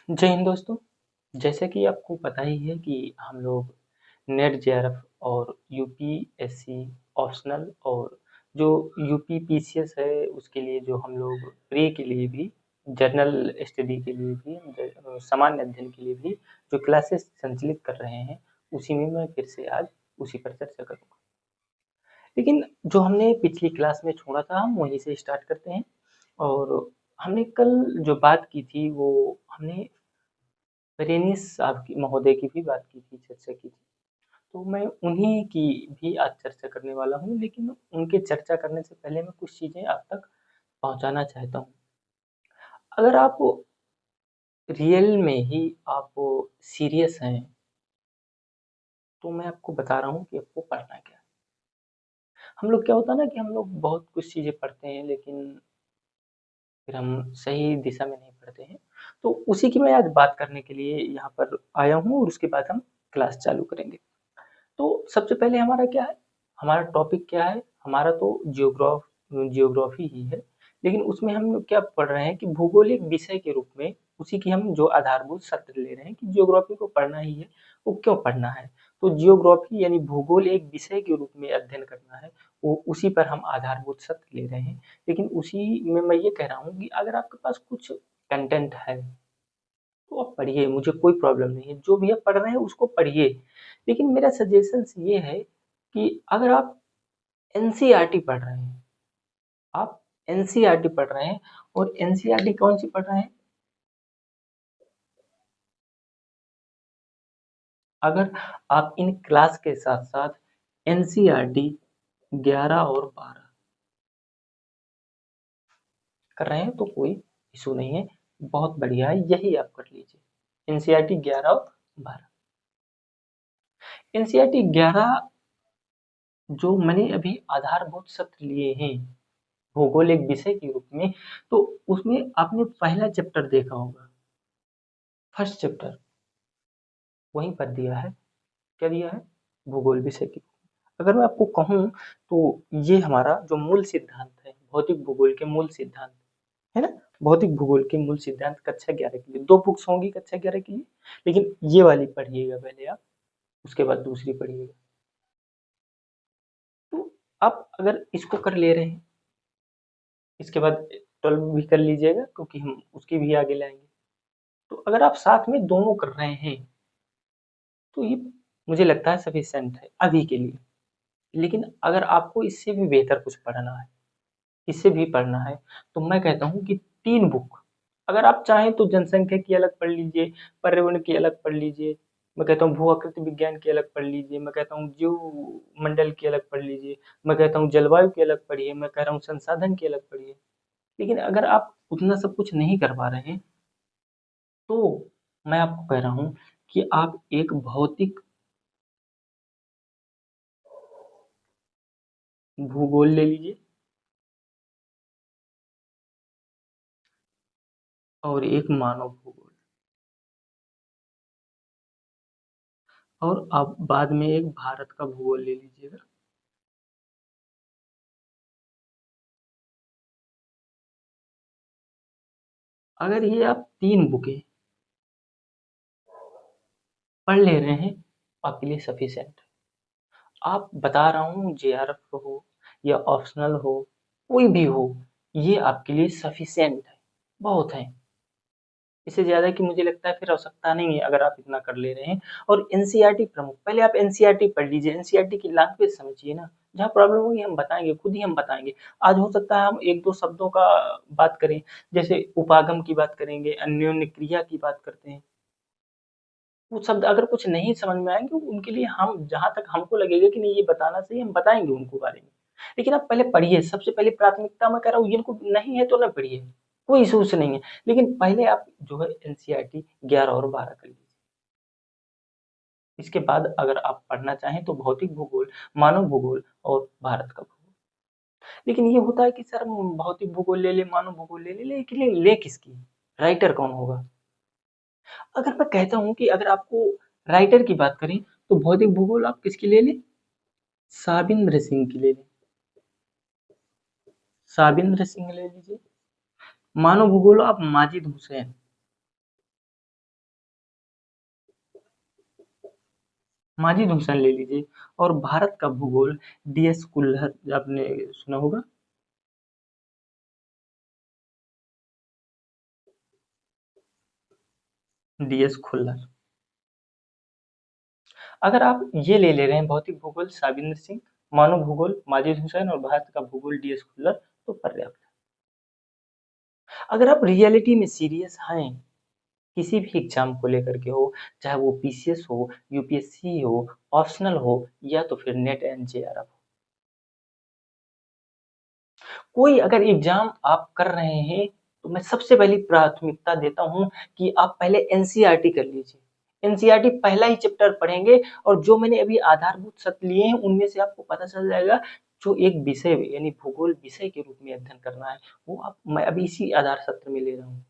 जय हिंद दोस्तों। जैसे कि आपको पता ही है कि हम लोग नेट जेआरएफ और यूपीएससी ऑप्शनल और जो यूपी पीसीएस है उसके लिए जो हम लोग प्री के लिए भी जनरल स्टडी के लिए भी सामान्य अध्ययन के लिए भी जो क्लासेस संचालित कर रहे हैं उसी में मैं फिर से आज उसी पर चर्चा करूँगा। लेकिन जो हमने पिछली क्लास में छोड़ा था हम वहीं से स्टार्ट करते हैं। और हमने कल जो बात की थी वो हमने पेरेनिस साहब की महोदय की भी बात की थी, चर्चा की थी। तो मैं उन्हीं की भी आज चर्चा करने वाला हूँ, लेकिन उनके चर्चा करने से पहले मैं कुछ चीज़ें आप तक पहुँचाना चाहता हूँ। अगर आप रियल में ही आप सीरियस हैं, तो मैं आपको बता रहा हूँ कि आपको पढ़ना क्या है। हम लोग क्या होता है ना कि हम लोग बहुत कुछ चीज़ें पढ़ते हैं, लेकिन फिर हम सही दिशा में नहीं पढ़ते हैं। तो उसी की मैं आज बात करने के लिए यहाँ पर आया हूँ और उसके बाद हम क्लास चालू करेंगे। तो सबसे पहले हमारा क्या है, हमारा टॉपिक क्या है, हमारा तो जियोग्राफी ही है। लेकिन उसमें हम लोग क्या पढ़ रहे हैं कि भूगोल एक विषय के रूप में उसी की हम जो आधारभूत सत्र ले रहे हैं कि जियोग्राफी को पढ़ना ही है। वो क्यों पढ़ना है, तो जियोग्राफी यानी भूगोल एक विषय के रूप में अध्ययन करना है, वो उसी पर हम आधारभूत सत्र ले रहे हैं। लेकिन उसी में मैं ये कह रहा हूँ कि अगर आपके पास कुछ कंटेंट है तो आप पढ़िए, मुझे कोई प्रॉब्लम नहीं है, जो भी आप पढ़ रहे हैं उसको पढ़िए। लेकिन मेरा सजेशंस ये है कि अगर आप एनसीईआरटी पढ़ रहे हैं, आप एनसीईआरटी पढ़ रहे हैं और एनसीईआरटी कौन सी पढ़ रहे हैं, अगर आप इन क्लास के साथ साथ एनसीईआरटी 11 और 12 कर रहे हैं तो कोई इशू नहीं है, बहुत बढ़िया है, यही आप कर लीजिए एनसीईआरटी 11 और 12। एनसीईआरटी 11 जो मैंने अभी आधारभूत सत्र लिए हैं भूगोल एक विषय के रूप में, तो उसमें आपने पहला चैप्टर देखा होगा, फर्स्ट चैप्टर वहीं पर दिया है। क्या दिया है, भूगोल विषय की। अगर मैं आपको कहूँ तो ये हमारा जो मूल सिद्धांत है भौतिक भूगोल के मूल सिद्धांत है ना, भौतिक भूगोल के मूल सिद्धांत कक्षा 11 के लिए दो बुक्स होंगी कक्षा 11 के लिए, लेकिन ये वाली पढ़िएगा पहले आप, उसके बाद दूसरी पढ़िएगा। तो आप अगर इसको कर ले रहे हैं, इसके बाद 12 भी कर लीजिएगा क्योंकि हम उसकी भी आगे लाएंगे। तो अगर आप साथ में दोनों कर रहे हैं तो ये मुझे लगता है सफिशिएंट है अभी के लिए। लेकिन अगर आपको इससे भी बेहतर कुछ पढ़ना है, इससे भी पढ़ना है, तो मैं कहता हूँ कि 3 बुक, अगर आप चाहें तो जनसंख्या की अलग पढ़ लीजिए, पर्यावरण की अलग पढ़ लीजिए, मैं कहता हूँ भू आकृति विज्ञान की अलग पढ़ लीजिए, मैं कहता हूँ जीव मंडल की अलग पढ़ लीजिए, मैं कहता हूँ जलवायु की अलग पढ़िए, मैं कह रहा हूँ संसाधन की अलग पढ़िए। लेकिन अगर आप उतना सब कुछ नहीं कर पा रहे हैं तो मैं आपको कह रहा हूँ कि आप एक भौतिक भूगोल ले लीजिए और एक मानव भूगोल, और आप बाद में एक भारत का भूगोल ले लीजिएगा। अगर ये आप 3 बुकें पढ़ ले रहे हैं तो आपके लिए सफिशिएंट है। आप बता रहा हूँ जेआरएफ हो या ऑप्शनल हो, कोई भी हो, ये आपके लिए सफिशिएंट है, बहुत है। इससे ज़्यादा की मुझे लगता है फिर आवश्यकता नहीं है अगर आप इतना कर ले रहे हैं। और एनसीईआरटी प्रमुख, पहले आप एनसीईआरटी पढ़ लीजिए, एनसीईआरटी की लैंग्वेज समझिए ना, जहाँ प्रॉब्लम होगी हम बताएँगे, खुद ही हम बताएँगे। आज हो सकता है हम 1-2 शब्दों का बात करें, जैसे उपागम की बात करेंगे, अन्योन्य क्रिया की बात करते हैं। वो शब्द अगर कुछ नहीं समझ में आएँगे उनके लिए हम जहाँ तक हमको लगेगा कि नहीं ये बताना सही है, हम बताएँगे उनको बारे में। लेकिन आप पहले पढ़िए, सबसे पहले प्राथमिकता मैं कह रहा हूँ जिनको नहीं है तो ना पढ़िए, कोई इशू उससे नहीं है। लेकिन पहले आप जो है एनसीईआरटी 11 और 12 कर लीजिए। इसके बाद अगर आप पढ़ना चाहें तो भौतिक भूगोल, मानव भूगोल और भारत का भूगोल। लेकिन ये होता है कि सर हम भौतिक भूगोल ले लें, मानव भूगोल ले लें, लेकिन ले किसकी? राइटर कौन होगा? अगर मैं कहता हूँ कि अगर आपको राइटर की बात करें तो भौतिक भूगोल आप किसकी ले लें? साबिंद्र सिंह की ले लें, साबिंद्र सिंह ले लीजिए। मानव भूगोल आप माजिद हुसैन, माजिद हुसैन ले लीजिए, और भारत का भूगोल डीएस कुल्हर, आपने सुना होगा। डीएस खुल्लर। अगर आप ये ले रहे हैं भौतिक भूगोल साबिंदर सिंह, मानव भूगोल माजिद हुसैन और भारत का भूगोल डीएस खुल्लर, तो पर्याप्त है। अगर आप रियलिटी में सीरियस हैं, किसी भी एग्जाम को लेकर के हो, चाहे वो पीसीएस हो, यूपीएससी हो, ऑप्शनल हो, या तो फिर नेट एंड जेआरएफ, कोई अगर एग्जाम आप कर रहे हैं, तो मैं सबसे पहली प्राथमिकता देता हूं कि आप पहले एनसीईआरटी कर लीजिए। एनसीईआरटी पहला ही चैप्टर पढ़ेंगे, और जो मैंने अभी आधारभूत सत्र लिए हैं उनमें से आपको पता चल जाएगा, जो एक विषय यानी भूगोल विषय के रूप में अध्ययन करना है, वो आप मैं अभी इसी आधार सत्र में ले रहा हूँ।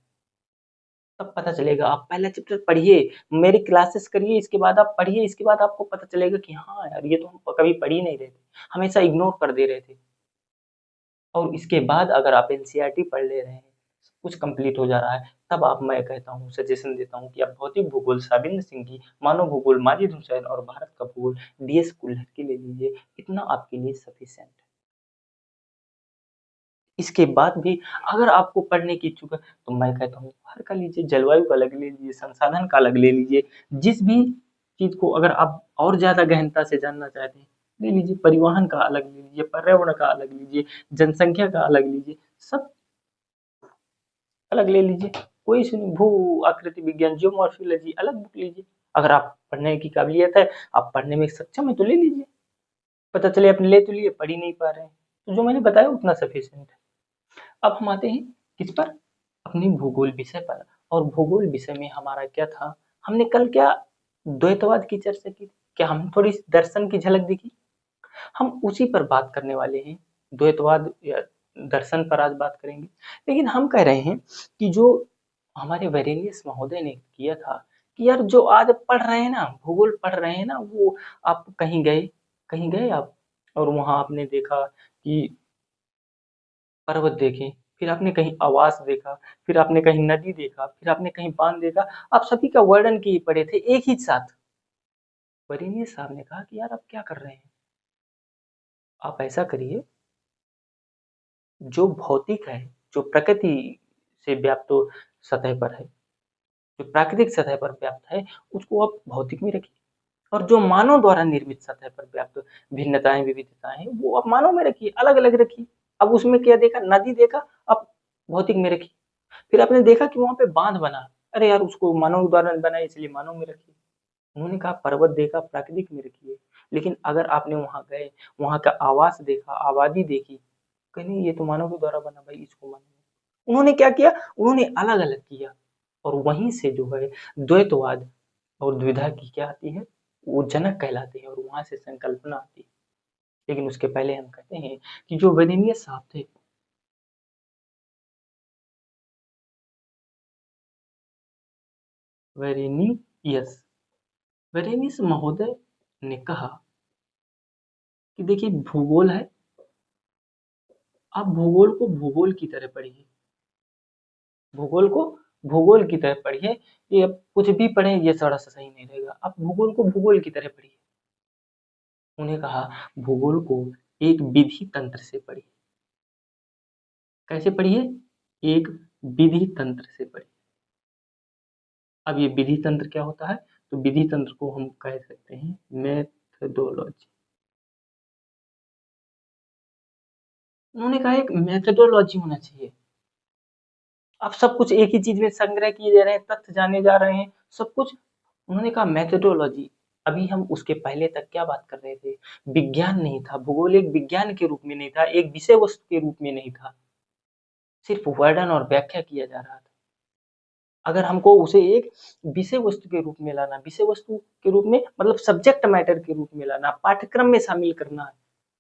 तब पता चलेगा, आप पहला चैप्टर पढ़िए, मेरी क्लासेस करिए, इसके बाद आप पढ़िए, इसके बाद आपको पता चलेगा कि हाँ यार, ये तो हम कभी पढ़ ही नहीं रहे थे, हमेशा इग्नोर कर दे रहे थे। और इसके बाद अगर आप एनसीईआरटी पढ़ ले रहे हैं, कुछ कंप्लीट हो जा रहा है, तब आप, मैं कहता हूँ, सजेशन देता हूँ कि आप भौतिक भूगोल साबिंद सिंह की, मानव भूगोल माजिद हुसैन और भारत का भूगोल डीएस कुल्हड़ की ले लीजिए। इतना आपके लिए सफिशिएंट है। इसके बाद भी अगर आपको पढ़ने की इच्छुक है, तो मैं कहता हूँ हर का लीजिए, जलवायु का अलग ले लीजिए, संसाधन का अलग ले लीजिए। जिस भी चीज को अगर आप और ज्यादा गहनता से जानना चाहते हैं, ले लीजिए। परिवहन का अलग ले लीजिए, पर्यावरण का अलग लीजिए, जनसंख्या का अलग लीजिए, सब अलग ले लीजिए। कोई सी भू आकृति विज्ञान, जियोमॉर्फोलॉजी अलग बुक लीजिए। अगर आप पढ़ने की काबिलियत है, आप पढ़ने में सक्षम है, तो ले लीजिए। पता चले अपने ले तो लिए, पढ़ ही नहीं पा रहे हैं, तो जो मैंने बताया उतना सफिशिएंट है। अब हम आते हैं किस पर, अपनी भूगोल विषय पर। और भूगोल विषय में हमारा क्या था, हमने कल क्या द्वैतवाद की चर्चा की थी, क्या हम थोड़ी दर्शन की झलक दिखी, हम उसी पर बात करने वाले हैं। द्वैतवाद या दर्शन पर आज बात करेंगे। लेकिन हम कह रहे हैं कि जो हमारे वैरेनियस महोदय ने किया था, कि यार जो आज पढ़ रहे हैं ना, भूगोल पढ़ रहे हैं ना, वो आप कहीं गए आप, और वहां आपने देखा कि पर्वत देखे, फिर आपने कहीं आवास देखा, फिर आपने कहीं नदी देखा, फिर आपने कहीं बांध देखा, आप सभी का वर्णन किए पड़े थे एक ही साथ। वरीनियस साहब ने कहा कि यार आप क्या कर रहे हैं, आप ऐसा करिए, जो भौतिक है, जो प्रकृति से व्याप्त सतह पर है, जो प्राकृतिक सतह पर व्याप्त है, उसको आप भौतिक में रखिए। और जो मानव द्वारा निर्मित सतह पर व्याप्त भिन्नताएं विविधताएं हैं, वो आप मानव में रखिए, अलग अलग रखिए। अब उसमें क्या देखा, नदी देखा, आप भौतिक में रखिए। फिर आपने देखा कि वहां पे बांध बना, अरे यार उसको मानव द्वारा बना इसलिए मानव में रखिए। उन्होंने कहा पर्वत देखा, प्राकृतिक में रखिए। लेकिन अगर आपने वहां गए, वहां का आवास देखा, आबादी देखी, कहीं नहीं, ये तो मानव के द्वारा बना भाई, इसको मानव में। उन्होंने क्या किया, उन्होंने अलग अलग किया। और वहीं से जो है द्वैतवाद और द्विधा की क्या आती है, वो जनक कहलाते हैं, और वहां से संकल्पना आती है। लेकिन उसके पहले हम कहते हैं कि जो वेरेनियस साहब थे, वेरेनियस वेरेनियस महोदय ने कहा कि देखिए भूगोल है, आप भूगोल को भूगोल की तरह पढ़िए, भूगोल को भूगोल की तरह पढ़िए। ये अब कुछ भी पढ़ें, ये थोड़ा सा सही नहीं रहेगा, आप भूगोल को भूगोल की तरह पढ़िए। उन्हें कहा भूगोल को एक विधि तंत्र से पढ़िए। कैसे पढ़िए, एक विधि तंत्र से पढ़िए। अब ये विधि तंत्र क्या होता है, तो विधि तंत्र को हम कह सकते हैं मेथडोलॉजी। उन्होंने कहा एक मेथडोलॉजी होना चाहिए। अब सब कुछ एक ही चीज में संग्रह किए जा रहे हैं, तथ्य जाने जा रहे हैं, सब कुछ। उन्होंने कहा मेथडोलॉजी। अभी हम उसके पहले तक क्या बात कर रहे थे, विज्ञान नहीं था, भूगोल एक विज्ञान के रूप में नहीं था, एक विषय वस्तु के रूप में नहीं था, सिर्फ वर्णन और व्याख्या किया जा रहा था। अगर हमको उसे एक विषय वस्तु के रूप में लाना, विषय वस्तु के रूप में मतलब सब्जेक्ट मैटर के रूप में लाना, पाठ्यक्रम में शामिल करना है,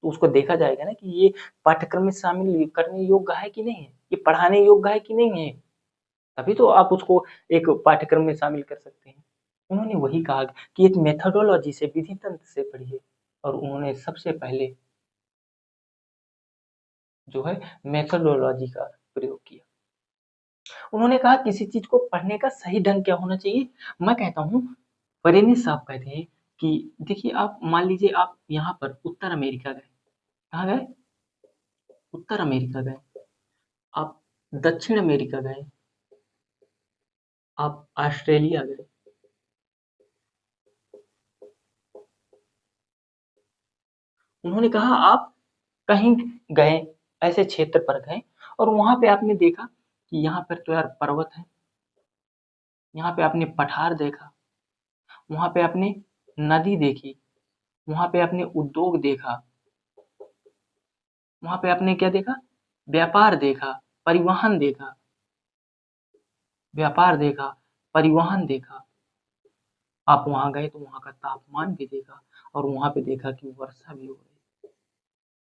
तो उसको देखा जाएगा ना कि ये पाठ्यक्रम में शामिल करने योग्य है कि नहीं है, ये पढ़ाने योग्य है कि नहीं है। तभी तो आप उसको एक पाठ्यक्रम में शामिल कर सकते हैं। उन्होंने वही कहा कि एक मेथोडोलॉजी से, विधि तंत्र से पढ़िए। और उन्होंने सबसे पहले जो है मेथोडोलॉजी का प्रयोग किया। उन्होंने कहा किसी चीज को पढ़ने का सही ढंग क्या होना चाहिए। मैं कहता हूँ, फरेनी साहब कहते हैं कि देखिए आप मान लीजिए आप यहाँ पर उत्तर अमेरिका गए, कहाँ गए? उत्तर अमेरिका गए, आप दक्षिण अमेरिका गए, आप ऑस्ट्रेलिया गए, उन्होंने कहा आप कहीं गए, ऐसे क्षेत्र पर गए और वहां पे आपने देखा कि यहाँ पर तो यार पर्वत है, यहाँ पे आपने पठार देखा, वहां पे आपने नदी देखी, वहां पे आपने उद्योग देखा, वहां पे आपने क्या देखा? व्यापार देखा, परिवहन देखा, व्यापार देखा, परिवहन देखा। आप वहां गए तो वहां का तापमान भी देखा और वहां पे देखा कि वर्षा भी हो रही।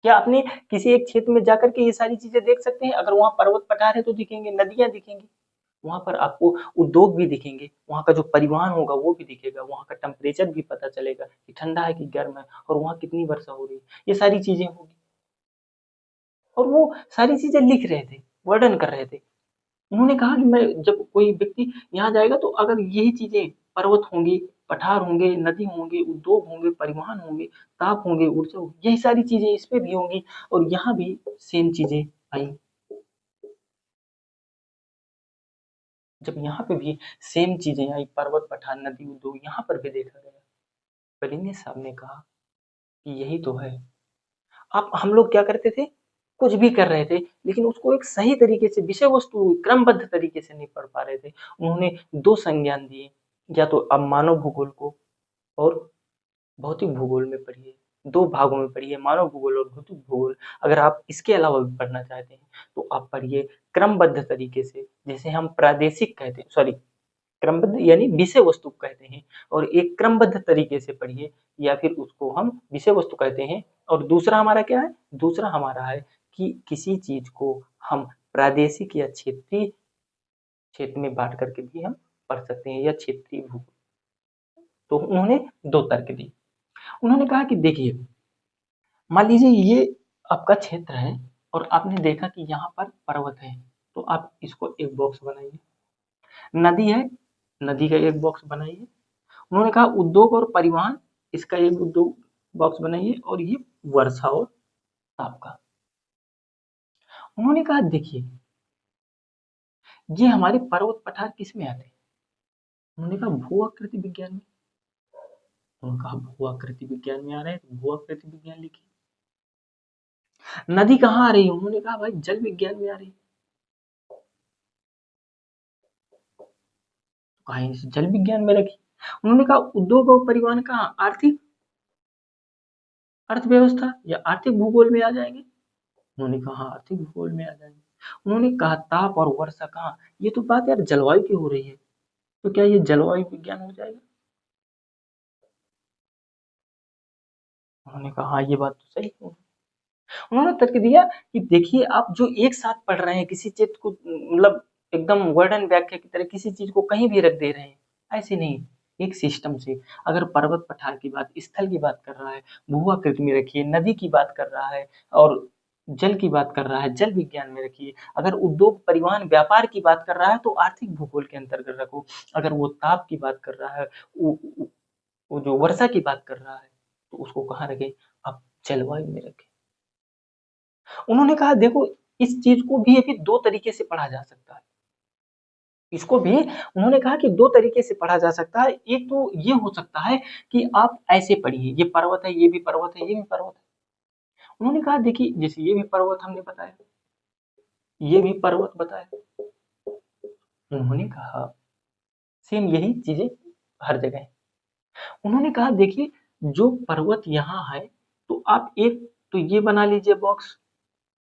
क्या आपने किसी एक क्षेत्र में जाकर के ये सारी चीजें देख सकते हैं? अगर वहां पर्वत पठार है तो दिखेंगे, नदियां दिखेंगी, वहां पर आपको उद्योग भी दिखेंगे, वहां का जो परिवहन होगा वो भी दिखेगा, वहां का टेम्परेचर भी पता चलेगा कि ठंडा है कि गर्म है और वहां कितनी वर्षा हो रही है, ये सारी चीजें होगी। और वो सारी चीजें लिख रहे थे, वर्णन कर रहे थे। उन्होंने कहा कि मैं जब कोई व्यक्ति यहाँ जाएगा तो अगर यही चीजें पर्वत होंगी, पठार होंगे, नदी होंगे, उद्योग होंगे, परिवहन होंगे, ताप होंगे, ऊर्जा होगी, यही सारी चीजें इस पे भी होंगी और यहाँ भी सेम चीजें आई। जब यहाँ पे भी सेम चीजें आई, पर्वत, पठार, नदी, उद्योग, यहाँ पर भी देखा गया। कलिंगे साहब ने कहा कि यही तो है। आप हम लोग क्या करते थे? कुछ भी कर रहे थे, लेकिन उसको एक सही तरीके से विषय वस्तु क्रमबद्ध तरीके से नहीं पढ़ पा रहे थे। उन्होंने दो संज्ञान दिए, या तो अब मानव भूगोल को और भौतिक भूगोल में पढ़िए, दो भागों में पढ़िए, मानव भूगोल और भौतिक भूगोल। अगर आप इसके अलावा भी पढ़ना चाहते हैं तो आप पढ़िए क्रमबद्ध तरीके से, जैसे हम प्रादेशिक कहते हैं, सॉरी, क्रमबद्ध यानी विषय वस्तु कहते हैं, और एक क्रमबद्ध तरीके से पढ़िए, या फिर उसको हम विषय वस्तु कहते हैं। और दूसरा हमारा क्या है? दूसरा हमारा है कि किसी चीज को हम प्रादेशिक या क्षेत्रीय क्षेत्र में बांट करके भी हम पढ़ सकते हैं, या क्षेत्रीय भूगोल। तो उन्होंने दो तर्क दिए। उन्होंने कहा कि देखिए, मान लीजिए ये आपका क्षेत्र है और आपने देखा कि यहाँ पर पर्वत है, तो आप इसको एक बॉक्स बनाइए। नदी है, नदी का एक बॉक्स बनाइए। उन्होंने कहा उद्योग और परिवहन, इसका एक उद्योग बॉक्स बनाइए, और ये वर्षा और ताप का। उन्होंने कहा देखिए, ये हमारे पर्वत पठार किस में आते हैं? उन्होंने कहा भू आकृति विज्ञान में। उन्होंने कहा भू आकृति विज्ञान में आ रहे हैं तो भू आकृति विज्ञान लिखिए। नदी कहाँ आ रही है? उन्होंने कहा भाई जल विज्ञान में आ रही है। तो कहा इसे जल विज्ञान में रखी। उन्होंने कहा उद्योग और परिवहन कहाँ? आर्थिक अर्थव्यवस्था या आर्थिक भूगोल में आ जाएंगे। उन्होंने कहा हाँ, आर्थिक भूगोल में आ जाएंगे। उन्होंने कहा ताप और वर्षा कहाँ? ये तो बात यार जलवायु की हो रही है, तो क्या ये जलवायु विज्ञान हो जाएगा? उन्होंने कहा हाँ, ये बात तो सही है। उन्होंने तर्क दिया कि देखिए, आप जो एक साथ पढ़ रहे हैं किसी चीज को, मतलब एकदम वर्णन व्याख्या की तरह किसी चीज को कहीं भी रख दे रहे हैं, ऐसे नहीं, एक सिस्टम से। अगर पर्वत पठार की बात, स्थल की बात कर रहा है, भूआकृति में रखिए। नदी की बात कर रहा है और जल की बात कर रहा है, जल विज्ञान में रखिए। अगर उद्योग, परिवहन, व्यापार की बात कर रहा है तो आर्थिक भूगोल के अंतर्गत रखो। अगर वो ताप की बात कर रहा है, वो जो वर्षा की बात कर रहा है, तो उसको कहाँ रखे? आप जलवायु में रखें। उन्होंने कहा देखो, इस चीज को भी अभी दो तरीके से पढ़ा जा सकता है। इसको भी उन्होंने कहा कि दो तरीके से पढ़ा जा सकता है। एक तो ये हो सकता है कि आप ऐसे पढ़िए, ये पर्वत है, ये भी पर्वत है, ये भी पर्वत है। उन्होंने कहा देखिए, जैसे ये भी पर्वत हमने बताया, ये भी पर्वत बताया। उन्होंने कहा सेम यही चीजें हर जगह है। उन्होंने कहा देखिए, जो पर्वत यहाँ है, तो आप एक तो ये बना लीजिए बॉक्स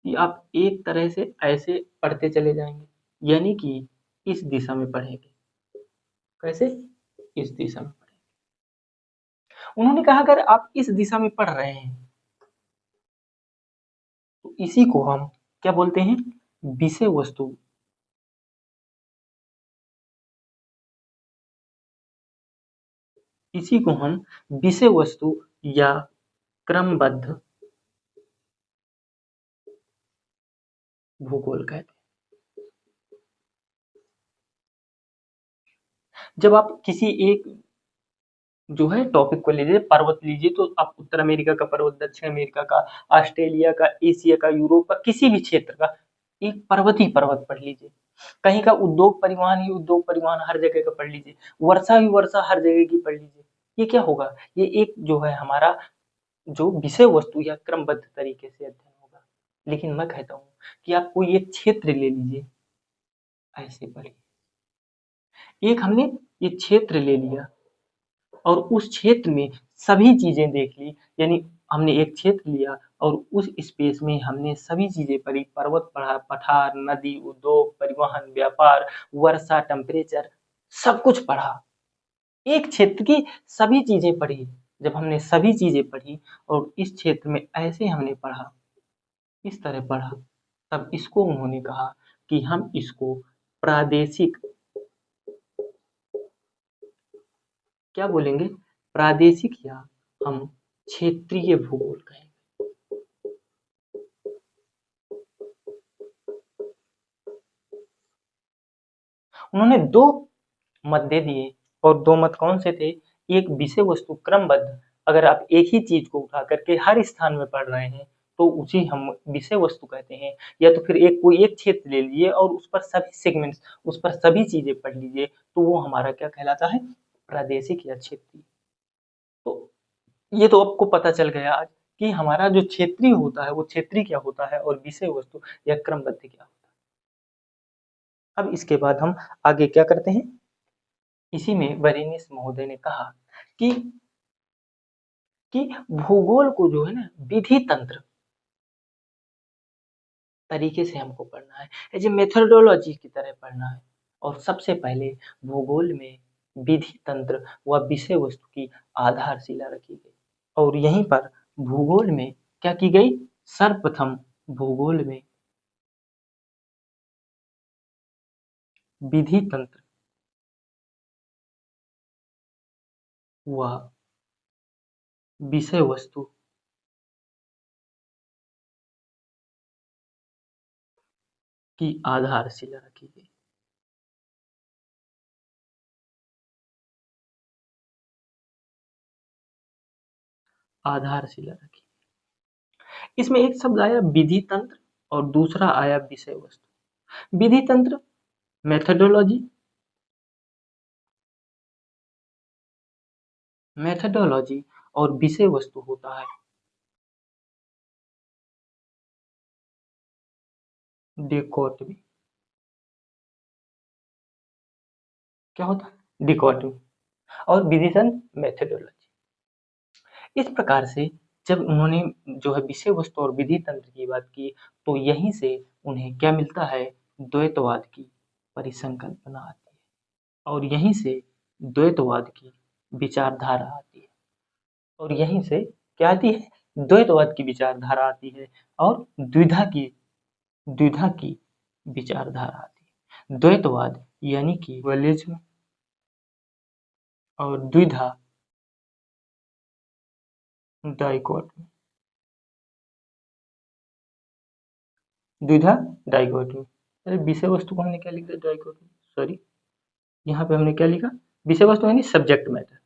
कि आप एक तरह से ऐसे पढ़ते चले जाएंगे, यानी कि इस दिशा में पढ़ेंगे। कैसे? इस दिशा में पढ़ेंगे। उन्होंने कहा अगर आप इस दिशा में पढ़ रहे हैं तो इसी को हम क्या बोलते हैं? विषय वस्तु। इसी को हम विषय वस्तु या क्रमबद्ध भूगोल कहते हैं। जब आप किसी एक जो है टॉपिक को लीजिए, पर्वत लीजिए, तो आप उत्तर अमेरिका का पर्वत, दक्षिण अमेरिका का, ऑस्ट्रेलिया का, एशिया का, यूरोप का, किसी भी क्षेत्र का एक पर्वत ही पर्वत पढ़ लीजिए। कहीं का उद्योग परिवहन ही उद्योग परिवहन हर जगह का पढ़ लीजिए। वर्षा ही वर्षा हर जगह की पढ़ लीजिए। ये क्या होगा? ये एक जो है हमारा जो विषय वस्तु या क्रमबद्ध तरीके से अध्ययन होगा। लेकिन मैं कहता हूँ कि आप कोई एक क्षेत्र ले लीजिए, ऐसे पढ़िए। एक हमने ये क्षेत्र ले लिया और उस क्षेत्र में सभी चीजें देख ली, यानी हमने एक क्षेत्र लिया और उस स्पेस में हमने सभी चीजें पढ़ी, पर्वत पढ़ा, पठार, नदी, उद्योग, परिवहन, व्यापार, वर्षा, टेम्परेचर, सब कुछ पढ़ा। एक क्षेत्र की सभी चीजें पढ़ी। जब हमने सभी चीजें पढ़ी और इस क्षेत्र में ऐसे हमने पढ़ा, इस तरह पढ़ा, तब इसको उन्होंने कहा कि हम इसको प्रादेशिक, क्या बोलेंगे, प्रादेशिक या हम क्षेत्रीय भूगोल कहेंगे। उन्होंने दो मत दे दिए, और दो मत कौन से थे? एक विषय वस्तु क्रमबद्ध, अगर आप एक ही चीज को उठा करके हर स्थान में पढ़ रहे हैं तो उसी हम विषय वस्तु कहते हैं। या तो फिर एक कोई एक क्षेत्र ले लीजिए और उस पर सभी सेगमेंट्स, उस पर सभी चीजें पढ़ लीजिए, तो वो हमारा क्या कहलाता है? प्रादेशिक या क्षेत्रीय। तो ये तो आपको पता चल गया आज कि हमारा जो क्षेत्रीय होता है वो क्षेत्रीय क्या होता है और विषय वस्तु या क्रमबद्ध क्या होता है। अब इसके बाद हम आगे क्या करते हैं? इसी में वरेनियस महोदय ने कहा कि कि भूगोल को जो है ना विधि तंत्र तरीके से हमको पढ़ना है, एज ए मेथोडोलॉजी की तरह पढ़ना है। और सबसे पहले भूगोल में विधि तंत्र व विषय वस्तु की आधारशिला रखी गई। और यहीं पर भूगोल में क्या की गई? सर्वप्रथम भूगोल में विधि तंत्र व विषय वस्तु की आधारशिला रखी गई। आधारशिला रखी। इसमें एक शब्द आया विधि तंत्र और दूसरा आया विषय वस्तु। विधि तंत्र मेथोडोलॉजी, मेथोडोलॉजी और विषय वस्तु होता है डिकोटमी। क्या होता है? डिकोटमी। और विधि तंत्र मेथोडोलॉजी। इस प्रकार से जब उन्होंने जो है विषय वस्तु और विधि तंत्र की बात की, तो यहीं से उन्हें क्या मिलता है? द्वैतवाद की परिसंकल्पना आती है। और यहीं से द्वैतवाद की विचारधारा आती है। और यहीं से क्या आती है? द्वैतवाद की विचारधारा आती है। और द्विधा की विचारधारा आती है। द्वैतवाद यानी कि dualism और द्विधा डाइकोटमी। द्विधा डाइकोटमी। अरे विषय वस्तु को हमने क्या लिख दिया? डाइकोटमी, सॉरी, यहाँ पे हमने क्या लिखा? विषय वस्तु यानी सब्जेक्ट मैटर।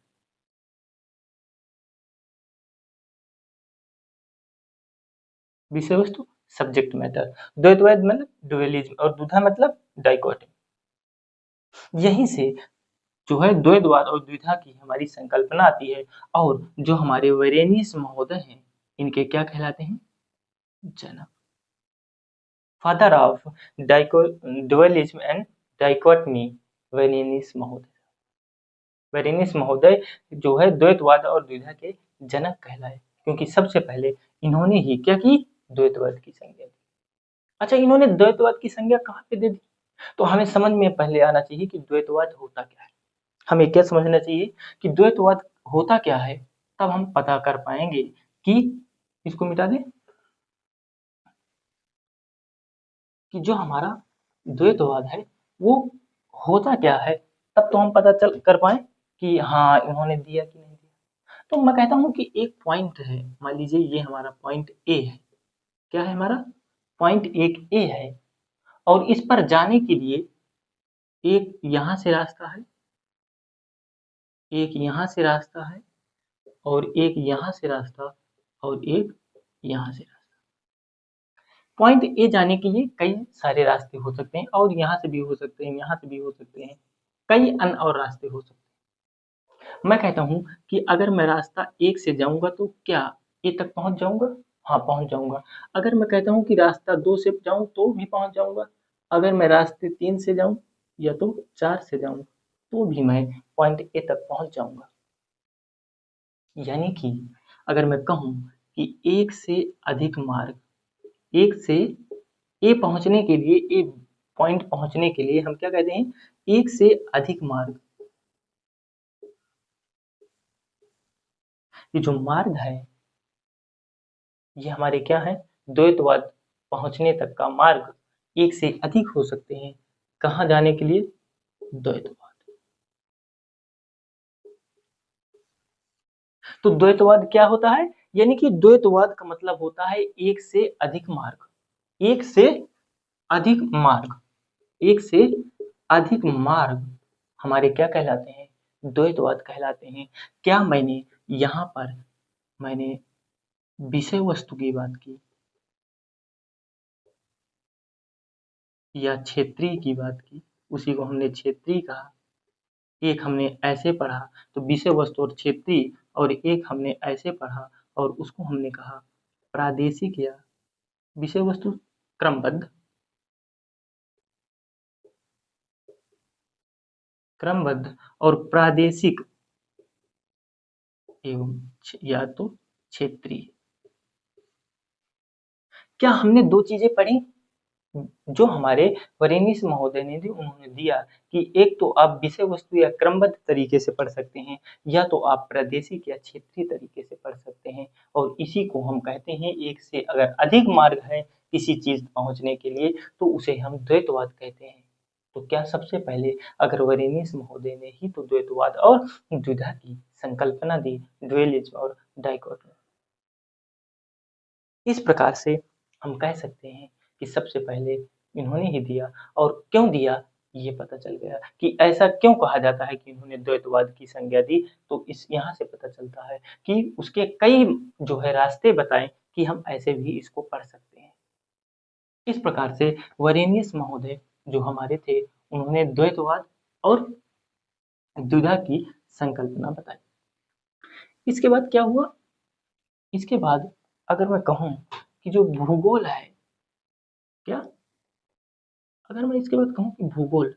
विषय वस्तु सब्जेक्ट मैटर। द्वैतवाद मतलब डुअलिज्म और द्विधा मतलब डाइकोटमी। यहीं से जो है द्वैतवाद और द्विधा की हमारी संकल्पना आती है। और जो हमारे वेरेनियस महोदय हैं, इनके क्या कहलाते हैं? जनक, father of dualism and dichotomy, Varenius महोदय। वेरेनियस महोदय जो है द्वैतवाद और द्विधा के जनक कहलाए, क्योंकि सबसे पहले इन्होंने ही क्या की? द्वैतवाद की संज्ञा दी। अच्छा, इन्होंने द्वैतवाद की संज्ञा कहाँ पे दे दी? तो हमें समझ में पहले आना चाहिए कि द्वैतवाद होता क्या है। हमें क्या समझना चाहिए कि द्वैतवाद होता क्या है, तब हम पता कर पाएंगे कि इसको मिटा दें, कि जो हमारा द्वैतवाद है वो होता क्या है, तब तो हम पता चल कर पाए कि हाँ इन्होंने दिया कि नहीं दिया। तो मैं कहता हूँ कि एक पॉइंट है, मान लीजिए ये हमारा पॉइंट ए है। क्या है हमारा? पॉइंट एक ए है। और इस पर जाने के लिए एक यहाँ से रास्ता है एक यहाँ से रास्ता है और एक यहाँ से रास्ता और एक यहाँ से रास्ता। पॉइंट ए जाने के लिए कई सारे रास्ते हो सकते हैं और यहाँ से भी हो सकते हैं, यहाँ से भी हो सकते हैं, कई अन्य और रास्ते हो सकते हैं। मैं कहता हूँ कि अगर मैं रास्ता एक से जाऊँगा तो क्या ए तक पहुँच जाऊँगा? हाँ, पहुँच जाऊँगा। अगर मैं कहता हूँ कि रास्ता 2 से जाऊँ तो भी पहुँच जाऊँगा। अगर मैं रास्ते 3 से जाऊँ या तो 4 से जाऊँ तो भी मैं पॉइंट ए तक पहुँच जाऊँगा। यानी कि अगर मैं कहूँ कि एक से अधिक मार्ग, एक से ए पहुँचने के लिए, ए पॉइंट पहुँचने के लिए हम क्या कहते हैं? एक से अधिक मार्ग। ये जो मार्ग है, ये हमारे क्या है? द्वैतवाद पहुँचने तक का मार्ग एक से अधिक हो सकते हैं। कहाँ जाने के लिए? द्वैतवाद। तो द्वैतवाद क्या होता है? यानी कि द्वैतवाद का मतलब होता है एक से अधिक मार्ग। एक से अधिक मार्ग, एक से अधिक मार्ग हमारे क्या कहलाते हैं? द्वैतवाद कहलाते हैं। क्या मैंने यहाँ पर मैंने विषय वस्तु की बात की या क्षेत्रीय की बात की, उसी को हमने क्षेत्रीय कहा। एक हमने ऐसे पढ़ा तो विषय वस्तु और क्षेत्रीय, और एक हमने ऐसे पढ़ा और उसको हमने कहा प्रादेशिक या विषय वस्तु क्रमबद्ध, क्रमबद्ध और प्रादेशिक एवं या तो क्षेत्रीय। क्या हमने दो चीजें पढ़ी जो हमारे वरेनिस महोदय ने दी? उन्होंने दिया कि एक तो आप विषय वस्तु या क्रमबद्ध तरीके से पढ़ सकते हैं, या तो आप प्रादेशिक या क्षेत्रीय तरीके से पढ़ सकते हैं, और इसी को हम कहते हैं एक से अगर अधिक मार्ग है किसी चीज पहुंचने के लिए तो उसे हम द्वैतवाद कहते हैं। तो क्या सबसे पहले अगर वरेनिस महोदय ने ही तो द्वैतवाद और द्विधा की संकल्पना दी, ड्युअलिज्म और डाइकोटोमी। इस प्रकार से हम कह सकते हैं कि सबसे पहले इन्होंने ही दिया, और क्यों दिया ये पता चल गया कि ऐसा क्यों कहा जाता है कि इन्होंने द्वैतवाद की संज्ञा दी। तो इस यहाँ से पता चलता है कि उसके कई जो है रास्ते बताएं कि हम ऐसे भी इसको पढ़ सकते हैं। इस प्रकार से वरेनियस महोदय जो हमारे थे उन्होंने द्वैतवाद और द्विधा की संकल्पना बताई। इसके बाद क्या हुआ? इसके बाद अगर मैं कहूँ कि जो भूगोल है, क्या अगर मैं इसके बाद कहूँ कि भूगोल,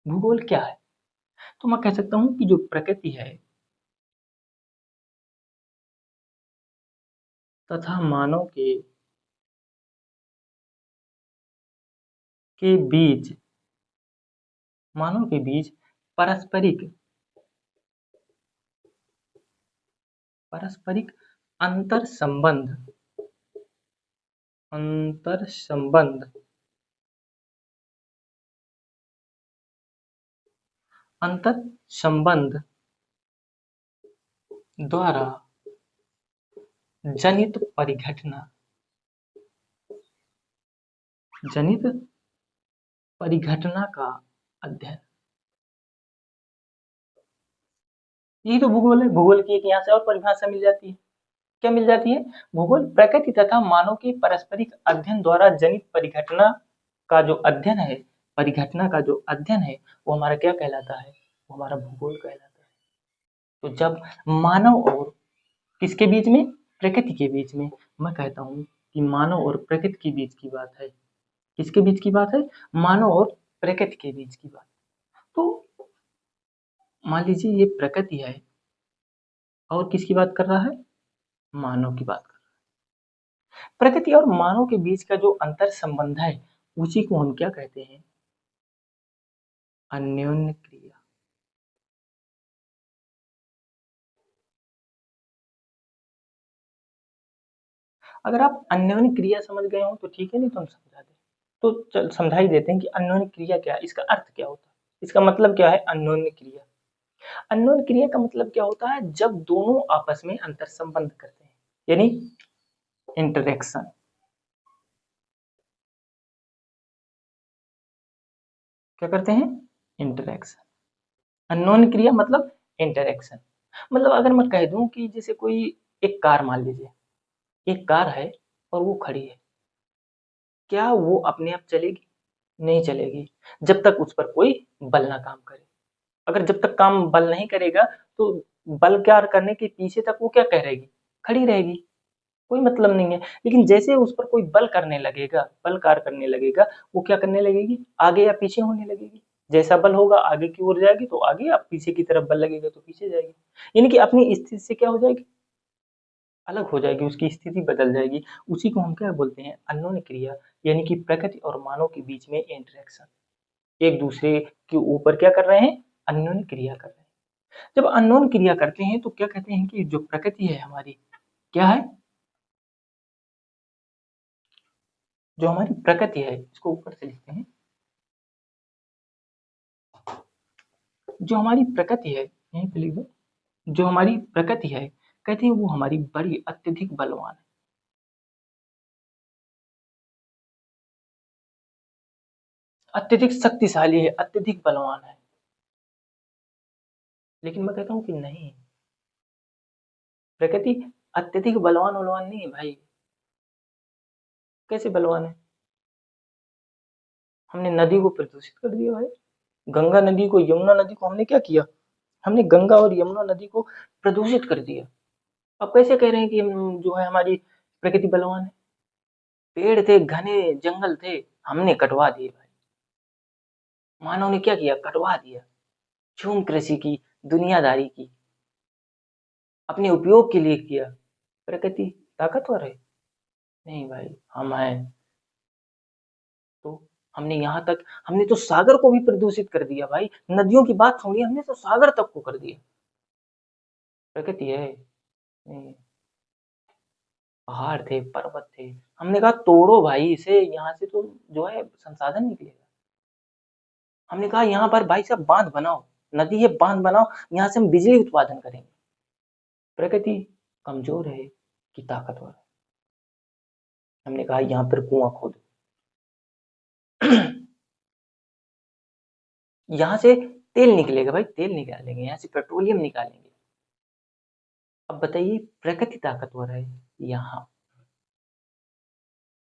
भूगोल क्या है? तो मैं कह सकता हूँ कि जो प्रकृति है तथा मानव के बीच, मानव के बीच पारस्परिक पारस्परिक अंतर संबंध, अंतर संबंध, अंतर संबंध द्वारा जनित परिघटना, जनित परिघटना का अध्ययन। यही तो भूगोल है। भूगोल की एक यहाँ से और परिभाषा मिल जाती है। क्या मिल जाती है? भूगोल प्रकृति तथा मानव के पारस्परिक अध्ययन द्वारा जनित परिघटना का जो अध्ययन है, परिघटना का जो अध्ययन है वो हमारा क्या कहलाता है? वो हमारा भूगोल कहलाता है। तो जब मानव और किसके बीच में? प्रकृति के बीच में। मैं कहता हूँ कि मानव और प्रकृति के बीच की बात है। किसके बीच की बात है? मानव और प्रकृति के बीच की बात। तो मान लीजिए ये प्रकृति है और किसकी बात कर रहा है? मानव की बात कर रहा है। प्रकृति और मानव के बीच का जो अंतर संबंध है उसी को हम क्या कहते हैं? अन्योन्य क्रिया। अगर आप अन्योन्य क्रिया समझ गए हो तो ठीक है, नहीं तो हम समझा दें। तो चल समझा ही देते हैं कि अन्योन्य क्रिया क्या है, इसका अर्थ क्या होता है, इसका मतलब क्या है अन्योन्य क्रिया। अन्योन्य क्रिया का मतलब क्या होता है? जब दोनों आपस में अंतर संबंध करते हैं, यानी इंटरेक्शन। क्या करते हैं? इंटरेक्शन। अननोन क्रिया मतलब इंटरेक्शन। मतलब अगर मैं कह दूं कि जैसे कोई एक कार, मान लीजिए एक कार है और वो खड़ी है, क्या वो अपने आप चलेगी? नहीं चलेगी, जब तक उस पर कोई बल ना काम करे। अगर जब तक काम बल नहीं करेगा तो बल कार्य करने के पीछे तक वो क्या करेगी? खड़ी रहेगी, कोई मतलब नहीं है। लेकिन जैसे उस पर कोई बल करने लगेगा, बल कार्य करने लगेगा, वो क्या करने लगेगी? आगे या पीछे होने लगेगी। जैसा बल होगा आगे की ओर जाएगी तो आगे, अब पीछे की तरफ बल लगेगा तो पीछे जाएगी। यानी कि अपनी स्थिति से क्या हो जाएगी? अलग हो जाएगी, उसकी स्थिति बदल जाएगी। उसी को हम क्या बोलते हैं? अन्योन्य क्रिया। यानी कि प्रकृति और मानव के बीच में इंटरेक्शन, एक दूसरे के ऊपर क्या कर रहे हैं? अन्योन्य क्रिया कर रहे हैं। जब अन्योन्य क्रिया करते हैं तो क्या कहते हैं कि जो प्रकृति है हमारी, क्या है? जो हमारी प्रकृति है, इसको ऊपर से लिखते हैं। जो हमारी प्रकृति है, यहीं पे लिख दो। जो हमारी प्रकृति है, कहते हैं वो हमारी बड़ी अत्यधिक बलवान है। अत्यधिक शक्तिशाली है, अत्यधिक बलवान है। लेकिन मैं कहता हूँ कि नहीं, प्रकृति अत्यधिक बलवान बलवान नहीं है भाई। कैसे बलवान है? हमने नदी को प्रदूषित कर दिया भाई। गंगा नदी को, यमुना नदी को हमने क्या किया? हमने गंगा और यमुना नदी को प्रदूषित कर दिया। अब कैसे कह रहे हैं कि हम जो है हमारी प्रकृति बलवान है? पेड़ थे, घने जंगल थे, हमने कटवा दिए भाई। मानव ने क्या किया? कटवा दिया। झूम कृषि की, दुनियादारी की, अपने उपयोग के लिए किया। प्रकृति ताकतवर है? नहीं भाई, हम हैं तो। हमने यहाँ तक, हमने तो सागर को भी प्रदूषित कर दिया भाई। नदियों की बात छोड़िए, हमने तो सागर तक को कर दिया। प्रकृति है? नहीं। पहाड़ थे, पर्वत थे, हमने कहा तोड़ो भाई इसे, यहाँ से तो जो है संसाधन निकलेगा। हमने कहा यहाँ पर भाई साहब बांध बनाओ, नदी है बांध बनाओ, यहाँ से हम बिजली उत्पादन करेंगे। प्रकृति कमजोर है कि ताकतवर है? हमने कहा यहाँ पर कुआं खोदो। यहाँ से तेल निकलेगा भाई, तेल निकालेंगे, यहाँ से पेट्रोलियम निकालेंगे। अब बताइए, प्रकृति ताकतवर है? यहाँ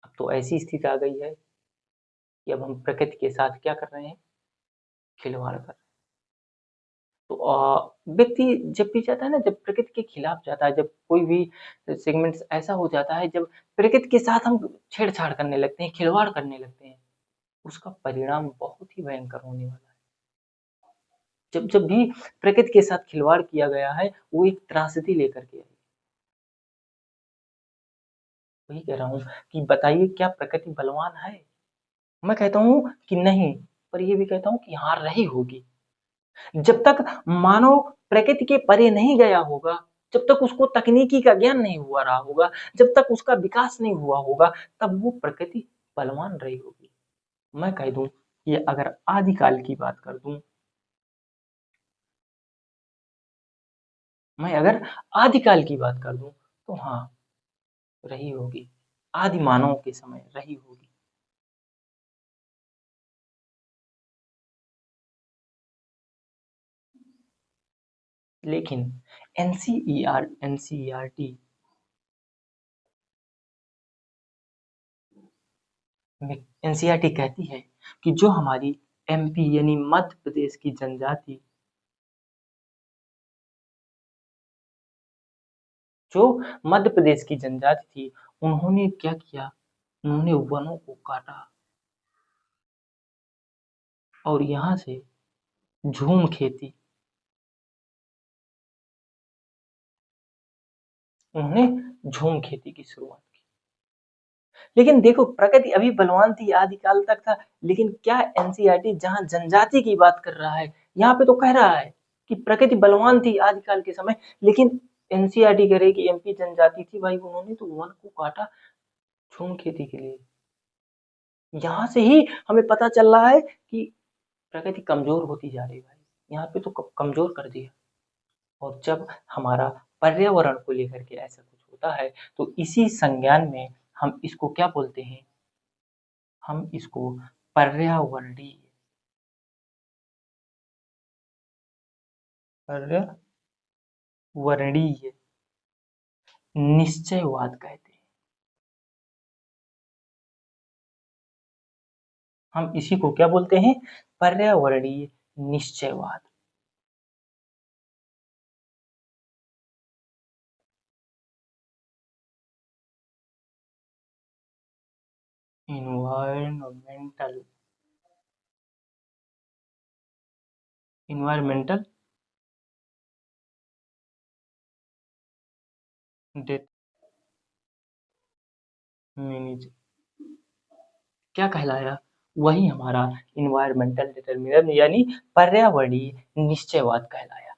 अब तो ऐसी स्थिति आ गई है कि अब हम प्रकृति के साथ क्या कर रहे हैं? खिलवाड़ कर रहे हैं। तो व्यक्ति जब भी जाता है ना, जब प्रकृति के खिलाफ जाता है, जब कोई भी सेगमेंट्स ऐसा हो जाता है, जब प्रकृति के साथ हम छेड़छाड़ करने लगते हैं, खिलवाड़ करने लगते हैं, उसका परिणाम बहुत ही भयंकर होने वाला है। जब जब भी प्रकृति के साथ खिलवाड़ किया गया है, वो एक त्रासदी लेकर के आई। वही कह रहा हूँ कि बताइए, क्या प्रकृति बलवान है? मैं कहता हूँ कि नहीं, पर ये भी कहता हूँ कि हार रही होगी। जब तक मानव प्रकृति के परे नहीं गया होगा, जब तक उसको तकनीकी का ज्ञान नहीं हुआ रहा होगा, जब तक उसका विकास नहीं हुआ होगा, तब वो प्रकृति बलवान रही होगी। मैं कह दूं कि अगर आदिकाल की बात कर दूं, मैं अगर आदिकाल की बात कर दूं तो हाँ, रही होगी। आदि मानव के समय रही होगी। लेकिन एनसीईआरटी में एनसीईआरटी कहती है कि जो हमारी एमपी यानी मध्य प्रदेश की जनजाति, जो मध्य प्रदेश की जनजाति थी, उन्होंने क्या किया? उन्होंने वनों को काटा और यहाँ से झूम खेती, उन्होंने झूम खेती की शुरुआत की। लेकिन देखो, प्रकृति अभी बलवान थी, आदिकाल तक था। लेकिन क्या एनसीईआरटी जहां जनजाति की बात कर रहा है, यहाँ पे तो कह रहा है कि प्रकृति बलवान थी आदिकाल के समय। लेकिन एनसीईआरटी कह रही कि एमपी जनजाति थी भाई, उन्होंने तो वन को काटा झूम खेती के लिए। यहाँ से ही हमें पता चल रहा है कि प्रकृति कमजोर होती जा रही है भाई। यहाँ पे तो कमजोर कर दिया। और जब हमारा पर्यावरण को लेकर के ऐसा कुछ होता है, तो इसी संज्ञान में हम इसको क्या बोलते हैं? हम इसको पर्यावरणीय पर्यावरणीय निश्चयवाद कहते हैं। हम इसी को क्या बोलते हैं? पर्यावरणीय निश्चयवाद। इन्वायरमेंटल इन्वायरमेंटल डिटरमिनिज्म क्या कहलाया? वही हमारा इन्वायरमेंटल डिटरमिनिज्म यानी पर्यावरणीय निश्चयवाद कहलाया।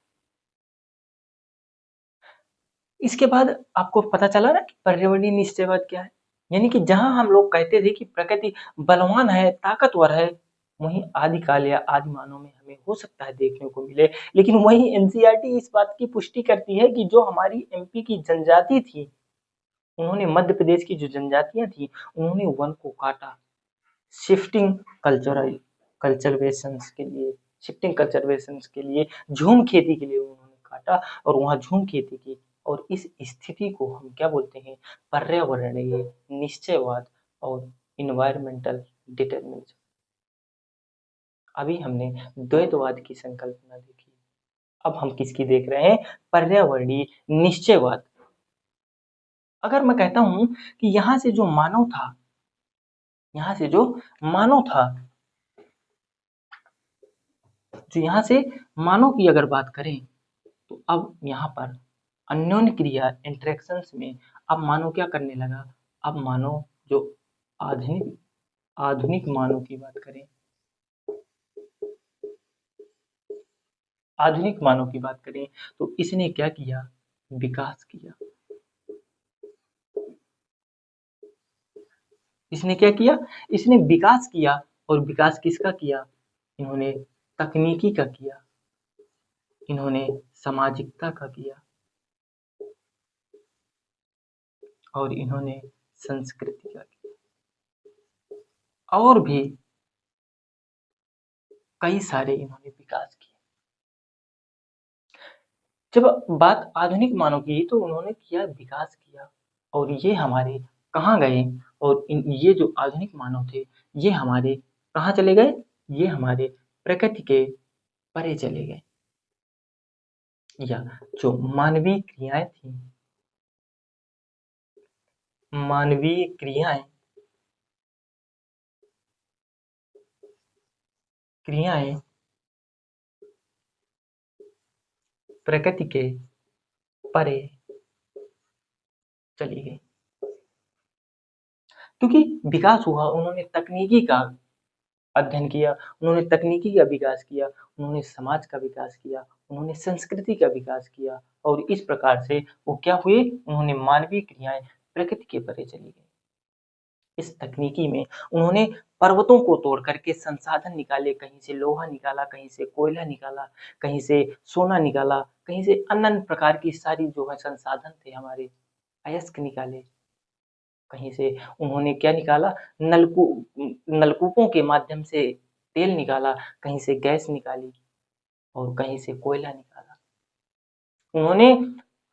इसके बाद आपको पता चला ना कि पर्यावरणीय निश्चयवाद क्या है। यानी कि जहां हम लोग कहते थे कि प्रकृति बलवान है, ताकतवर है, वहीं आदिकाल या आदि मानव में हमें हो सकता है देखने को मिले। लेकिन वहीं एनसीईआरटी इस बात की पुष्टि करती है कि जो हमारी एमपी की जनजाति थी, उन्होंने मध्य प्रदेश की जो जनजातियां थी, उन्होंने वन को काटा। शिफ्टिंग कल्चरल कल्चरवेशंस के लिए शिफ्टिंग कल्चरवेशंस के लिए झूम खेती के लिए उन्होंने काटा और वहां झूम खेती की। और इस स्थिति को हम क्या बोलते हैं? पर्यावरणीय निश्चयवाद और इन्वायरमेंटल डिटरमिनिज्म। अभी हमने द्वैतवाद की संकल्पना देखी, अब हम किसकी देख रहे हैं? पर्यावरणीय निश्चयवाद। अगर मैं कहता हूं कि यहाँ से जो मानव था, जो यहाँ से मानव की अगर बात करें, तो अब यहाँ पर अन्योन्य क्रिया इंटरेक्शंस में अब मानव क्या करने लगा? अब मानव जो आधुनिक आधुनिक मानव की बात करें, आधुनिक मानव की बात करें तो इसने क्या किया? विकास किया। इसने क्या किया? इसने विकास किया। और विकास किसका किया? इन्होंने तकनीकी का किया, इन्होंने सामाजिकता का किया और इन्होंने संस्कृति का किया। और भी कई सारे इन्होंने विकास किए। जब बात आधुनिक मानव की तो उन्होंने किया विकास किया, और ये हमारे कहाँ गए? और ये जो आधुनिक मानव थे, ये हमारे कहाँ चले गए? ये हमारे प्रकृति के परे चले गए। या जो मानवीय क्रियाएं थी, मानवीय क्रियाएं क्रियाएं प्रकृति के परे चली गई। क्योंकि विकास हुआ, उन्होंने तकनीकी का अध्ययन किया, उन्होंने तकनीकी का विकास किया, उन्होंने समाज का विकास किया, उन्होंने संस्कृति का विकास किया, और इस प्रकार से वो क्या हुए? उन्होंने मानवीय क्रियाएं प्रकृति के परे चली गई। इस तकनीकी में उन्होंने पर्वतों को तोड़ करके संसाधन निकाले, कहीं से लोहा निकाला, कहीं से कोयला निकाला, कहीं से सोना निकाला, कहीं से अन्य प्रकार की सारी जो है संसाधन थे हमारे अयस्क निकाले। कहीं से उन्होंने क्या निकाला? नलकूपों के माध्यम से तेल निकाला, कहीं से गैस निकाली और कहीं से कोयला निकाला। उन्होंने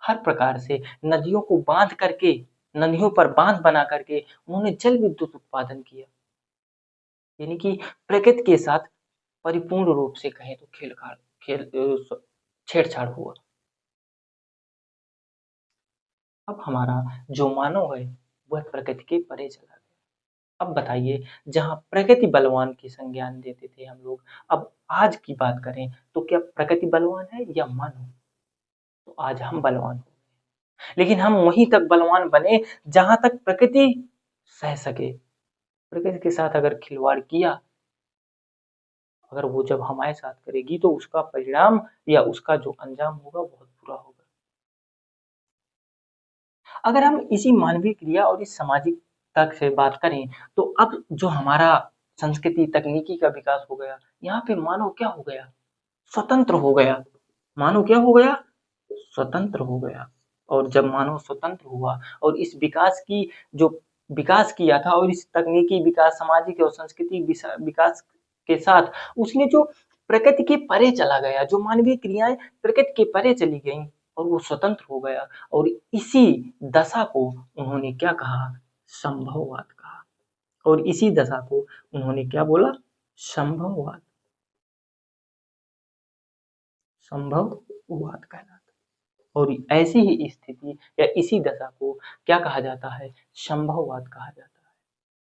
हर प्रकार से नदियों को बांध करके, नदियों पर बांध बना करके उन्होंने जल विद्युत उत्पादन किया। यानी कि प्रकृति के साथ परिपूर्ण रूप से कहें तो छेड़छाड़ हुआ। अब हमारा जो मानव है वह प्रकृति के परे चला गया। अब बताइए, जहाँ प्रकृति बलवान की संज्ञान देते थे हम लोग, अब आज की बात करें तो क्या प्रकृति बलवान है या मानव? तो आज हम बलवान हो, लेकिन हम वहीं तक बलवान बने जहां तक प्रकृति सह सके। प्रकृति के साथ अगर खिलवाड़ किया, अगर वो जब हमारे साथ करेगी तो उसका परिणाम या उसका जो अंजाम होगा बहुत बुरा होगा। अगर हम इसी मानवीय क्रिया और इस सामाजिक तक से बात करें, तो अब जो हमारा संस्कृति तकनीकी का विकास हो गया, यहाँ पे मानव क्या हो गया? स्वतंत्र हो गया। मानव क्या हो गया? स्वतंत्र हो गया। और जब मानव स्वतंत्र हुआ और इस विकास की जो विकास किया था, और इस तकनीकी विकास, सामाजिक और सांस्कृतिक विकास के साथ उसने जो प्रकृति के परे चला गया, जो मानवीय क्रियाएं प्रकृति के परे चली गईं और वो स्वतंत्र हो गया। और इसी दशा को उन्होंने क्या कहा? संभववाद कहा। और इसी दशा को उन्होंने क्या बोला? संभववाद। संभववाद कहलाता है। और ऐसी ही स्थिति या इसी दशा को क्या कहा जाता है? संभववाद कहा जाता है।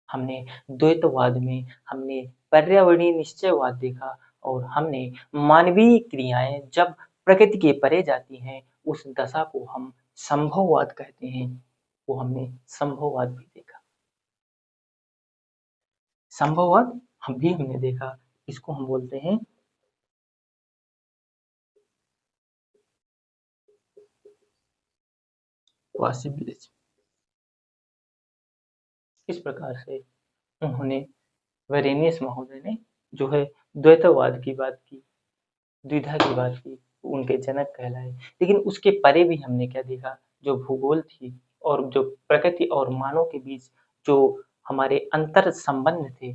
हमने द्वैतवाद में हमने पर्यावरणीय निश्चयवाद देखा और हमने मानवीय क्रियाएं जब प्रकृति के परे जाती हैं उस दशा को हम संभववाद कहते हैं। वो हमने संभववाद भी देखा। संभववाद हमने देखा, इसको हम बोलते हैं पॉसिबिलिटी। इस प्रकार से उन्होंने वेरेनियस महोदय ने जो है द्वैतवाद की बात की, द्विधा की बात की, उनके जनक कहलाए। लेकिन उसके परे भी हमने क्या देखा? जो भूगोल थी और जो प्रकृति और मानव के बीच जो हमारे अंतर संबंध थे,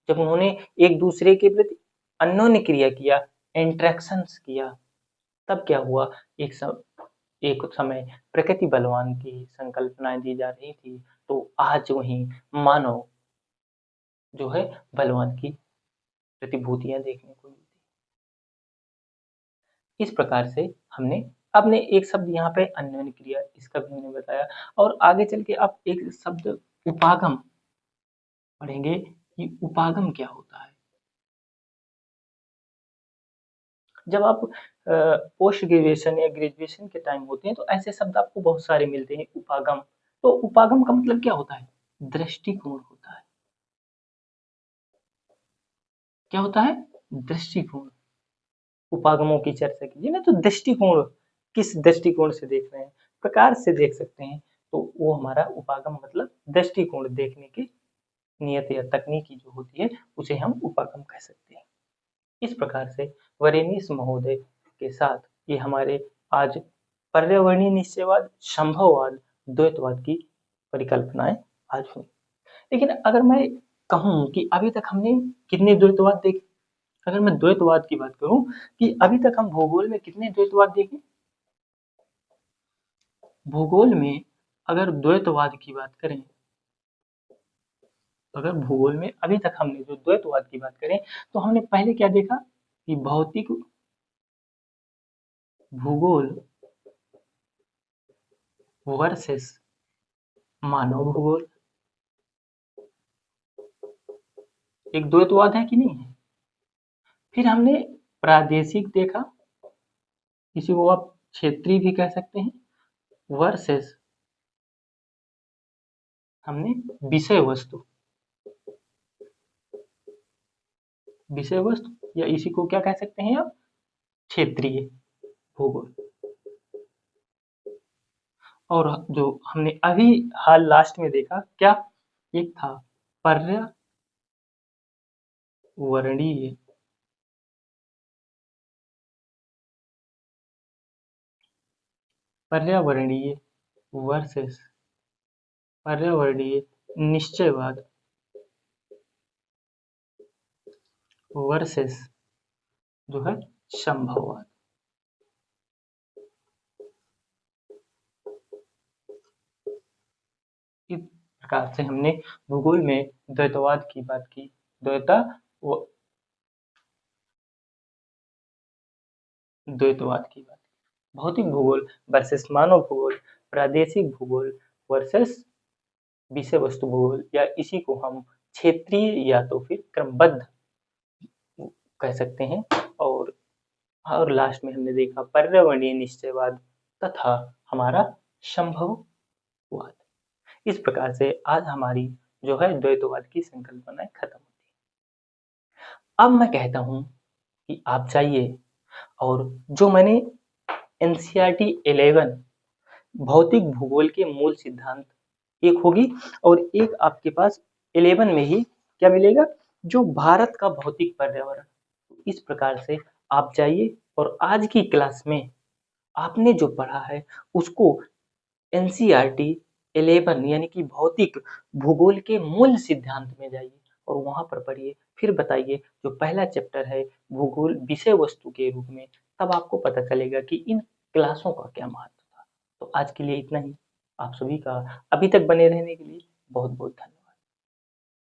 जब उन्होंने एक दूसरे के प्रति अन्योन्य क्रिया किया, इंटरेक्शंस किया, तब क्या हुआ? एक समय प्रकृति बलवान की संकल्पनाएं दी जा रही थी, तो आज वही मानव जो है बलवान की प्रतिभूतियां देखने को मिलती। इस प्रकार से आपने एक शब्द यहाँ पे अन्योन्य क्रिया, इसका भी हमने बताया। और आगे चल के आप एक शब्द उपागम पढ़ेंगे कि उपागम क्या होता है। जब आप पोस्ट ग्रेजुएशन या ग्रेजुएशन के टाइम होते हैं तो ऐसे शब्द आपको बहुत सारे मिलते हैं। उपागम, तो उपागम का मतलब क्या होता है? दृष्टिकोण होता है। क्या होता है? दृष्टिकोण। उपागमों की चर्चा कीजिए ना, तो दृष्टिकोण, किस दृष्टिकोण से देख रहे हैं, प्रकार से देख सकते हैं, तो वो हमारा उपागम मतलब दृष्टिकोण, देखने की नियत या तकनीकी जो होती है उसे हम उपागम कह सकते हैं। इस प्रकार से वरेनियस महोदय के साथ ये हमारे आज पर्यावरणीय निश्चयवाद, संभववाद, द्वैतवाद की परिकल्पनाएं आज हुई। लेकिन अगर मैं कहूं कि अभी तक हमने कितने द्वैतवाद देखे, अगर मैं द्वैतवाद की बात करूं कि अभी तक हम भूगोल में कितने द्वैतवाद देखे, भूगोल में अगर द्वैतवाद की बात करें, अगर भूगोल में अभी तक हमने जो द्वैतवाद की बात करें तो हमने पहले क्या देखा कि भौतिक भूगोल वर्सेस मानव भूगोल, एक द्वैतवाद है कि नहीं है। फिर हमने प्रादेशिक देखा, किसी को आप क्षेत्रीय भी कह सकते हैं, वर्सेस हमने विषय वस्तु, विषय वस्तु या इसी को क्या कह सकते हैं आप? क्षेत्रीय भूगोल। और जो हमने अभी हाल लास्ट में देखा क्या, एक था पर्यावरणीय, पर्यावरणीय वर्सेस पर्यावरणीय निश्चयवाद वर्सेस जो है संभववाद। इस प्रकार से हमने भूगोल में द्वैतवाद की बात की, द्वैतवाद की बात की, भौतिक भूगोल वर्सेस मानव भूगोल, प्रादेशिक भूगोल वर्सेस विषय वस्तु भूगोल, या इसी को हम क्षेत्रीय या तो फिर क्रमबद्ध कह सकते हैं। और लास्ट में हमने देखा पर्यावरणीय निश्चयवाद तथा हमारा संभववाद। इस प्रकार से आज हमारी जो है द्वैतवाद की संकल्पनाएं खत्म होती है। अब मैं कहता हूं कि आप जाइए और जो मैंने एनसीईआरटी 11 भौतिक भूगोल के मूल सिद्धांत एक होगी, और एक आपके पास 11 में ही क्या मिलेगा, जो भारत का भौतिक पर्यावरण। इस प्रकार से आप जाइए और आज की क्लास में आपने जो पढ़ा है उसको एनसीईआरटी 11 यानी कि भौतिक भूगोल के मूल सिद्धांत में जाइए और वहाँ पर पढ़िए, फिर बताइए जो पहला चैप्टर है भूगोल विषय वस्तु के रूप में, तब आपको पता चलेगा कि इन क्लासों का क्या महत्व था। तो आज के लिए इतना ही। आप सभी का अभी तक बने रहने के लिए बहुत-बहुत धन्यवाद।